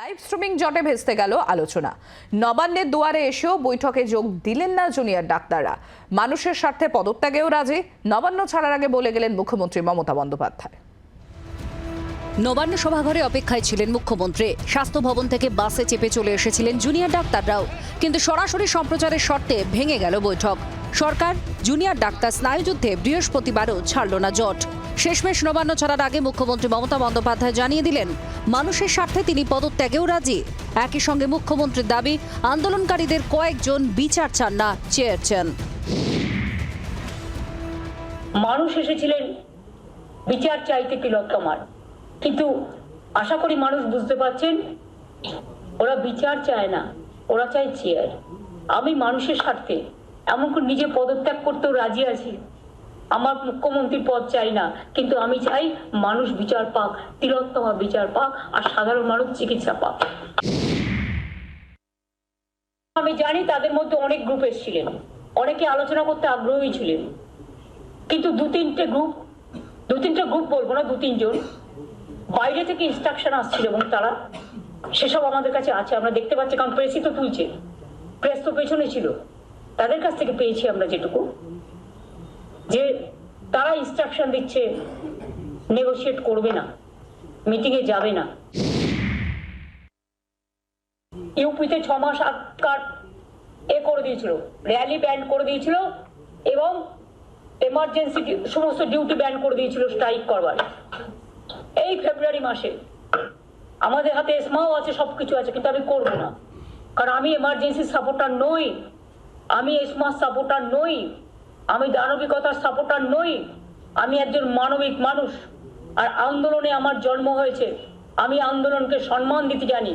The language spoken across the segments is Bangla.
লাইভ স্ট্রিমিং জটে ভেস্তে গেল আলোচনা। নবান্নের দুয়ারে এসেও বৈঠকে যোগ দিলেন না জুনিয়র ডাক্তাররা। মানুষের স্বার্থে পদত্যাগেও রাজি। নবান্ন ছাড়ার আগে বলে গেলেন মুখ্যমন্ত্রী মমতা বন্দ্যোপাধ্যায়। নবান্ন সভাঘরে অপেক্ষায় ছিলেন মুখ্যমন্ত্রী। স্বাস্থ্য ভবন থেকে বাসে চেপে চলে এসেছিলেন জুনিয়র ডাক্তাররাও, কিন্তু সরাসরি সম্প্রচারের শর্তে ভেঙে গেল বৈঠক। সরকার জুনিয়র ডাক্তার স্নায়ুযুদ্ধে বৃহস্পতিবারও ছাড়ল না জট। শেষমেশ নবান্ন ছাড়ার আগে মুখ্যমন্ত্রী মমতা বন্দ্যোপাধ্যায় জানিয়ে দিলেন মানুষের স্বার্থে তিনি পদত্যাগেও রাজি। একই সঙ্গে মুখ্যমন্ত্রীর দাবি আন্দোলনকারীদের কয়েকজন বিচার চান না, চেয়ার চান। মানুষ এসেছিলেন বিচার চাইতে তিলোত্তমার, কিন্তু আশা করি মানুষ বুঝতে পারছেন ওরা বিচার চায় না, ওরা চায় চেয়ার। আমি মানুষের স্বার্থে এমনকি নিজে পদত্যাগ করতেও রাজি আছি। আমার মুখ্যমন্ত্রীর পদ চাই না, কিন্তু আমি চাই মানুষ বিচার পাক, তিলোত্তমা বিচার পাক, আর সাধারণ মানুষ চিকিৎসা পাক। আমি জানি তাদের মধ্যে অনেক গ্রুপ এসেছিলেন, অনেকে আলোচনা করতে আগ্রহী ছিলেন, কিন্তু দু তিনটে গ্রুপ বলবো না, 2-3 জন বাইরে থেকে ইনস্ট্রাকশন আসছিল এবং তারা সেসব আমাদের কাছে আছে, আমরা দেখতে পাচ্ছি, কারণ প্রেসই তো তুলছে, প্রেস তো পেছনে ছিল। তাদের কাছ থেকে পেয়েছি আমরা যেটুকু, যে তারা ইনস্ট্রাকশন দিচ্ছে নেগোশিয়েট করবে না, মিটিংয়ে যাবে না। ইউপিতে 6 মাস আগকার করে দিয়েছিল, র্যালি ব্যান্ড করে দিয়েছিল এবং এমার্জেন্সি সমস্ত ডিউটি ব্যান্ড করে দিয়েছিল স্ট্রাইক করবার। এই ফেব্রুয়ারি মাসে আমাদের হাতে এসমাও আছে, সবকিছু আছে, কিন্তু আমি করবো না, কারণ আমি এমার্জেন্সি সাপোর্টার নই, আমি এসমার সাপোর্টার নই, আমি দানবিকতার সাপোর্টার নই। আমি একজন মানবিক মানুষ, আর আন্দোলনে আমার জন্ম হয়েছে। আমি আন্দোলনকে সম্মান দিতে জানি।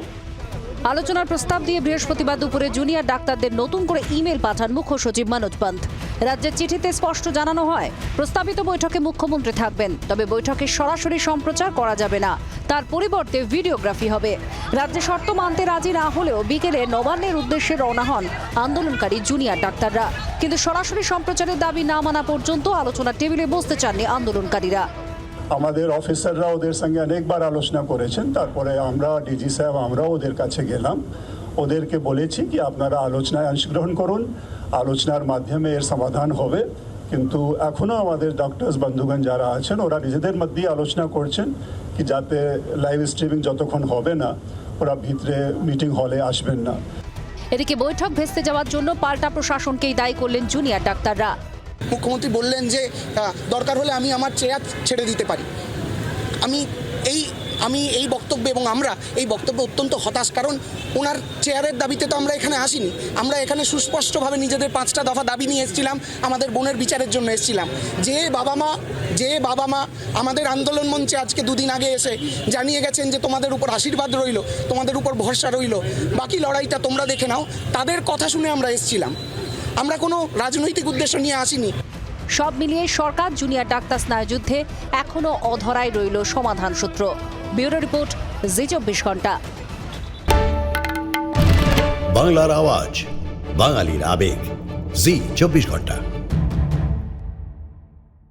আলোচনার প্রস্তাব দিয়ে বৃহস্পতিবার দুপুরে জুনিয়র ডাক্তারদের নতুন করে ইমেল পাঠান মুখ্য সচিব মনোজ পান্থ। রাজ্যের চিঠিতে স্পষ্ট জানানো হয় প্রস্তাবিত বৈঠকে মুখ্যমন্ত্রী থাকবেন, তবে বৈঠকে সরাসরি সম্প্রচার করা যাবে না, তার পরিবর্তে ভিডিওগ্রাফি হবে। রাজ্যে শর্ত মানতে রাজি না হলেও বিকেলে নবান্নের উদ্দেশ্যে রওনা হন আন্দোলনকারী জুনিয়র ডাক্তাররা, কিন্তু সরাসরি সম্প্রচারের দাবি না মানা পর্যন্ত আলোচনার টেবিলে বসতে চাননি আন্দোলনকারীরা। আমাদের অফিসাররা ওদের সঙ্গে অনেকবার আলোচনা করেছেন, তারপরে আমরা ডিজি সাহেব আমরাও ওদের কাছে গেলাম, ওদেরকে বলেছি কি আপনারা আলোচনায় অংশগ্রহণ করুন, আলোচনার মাধ্যমে এর সমাধান হবে। কিন্তু এখনও আমাদের ডক্টরস বন্ধুগণ যারা আছেন ওরা নিজেদের মধ্যেই আলোচনা করছেন কি যাতে লাইভ স্ট্রিমিং যতক্ষণ হবে না ওরা ভিতরে মিটিং হলে আসবেন না। এদিকে বৈঠক ভেস্তে যাওয়ার জন্য পাল্টা প্রশাসনকেই দায়ী করলেন জুনিয়র ডাক্তাররা। মুখ্যমন্ত্রী বললেন যে দরকার হলে আমি আমার চেয়ার ছেড়ে দিতে পারি। আমি এই বক্তব্যে এবং আমরা এই বক্তব্যে অত্যন্ত হতাশ, কারণ ওনার চেয়ারের দাবিতে তো আমরা এখানে আসিনি। আমরা এখানে সুস্পষ্টভাবে নিজেদের 5টা দফা দাবি নিয়ে এসেছিলাম, আমাদের বোনের বিচারের জন্য এসেছিলাম। যে বাবা মা আমাদের আন্দোলন মঞ্চে আজকে 2 দিন আগে এসে জানিয়ে গেছেন যে তোমাদের উপর আশীর্বাদ রইল, তোমাদের উপর ভরসা রইল, বাকি লড়াইটা তোমরা দেখে নাও, তাদের কথা শুনে আমরা এসেছিলাম। আমরা কোনো রাজনৈতিক উদ্দেশ্য নিয়ে আসিনি। সব মিলিয়ে সরকার জুনিয়র ডাক্তার স্নায়ুযুদ্ধে এখনো অধরাই রইল সমাধান সূত্র। ব্যুরো রিপোর্ট, জি 24 ঘন্টা। বাংলার আওয়াজ, বাঙালির আবেগ, জি 24 ঘন্টা।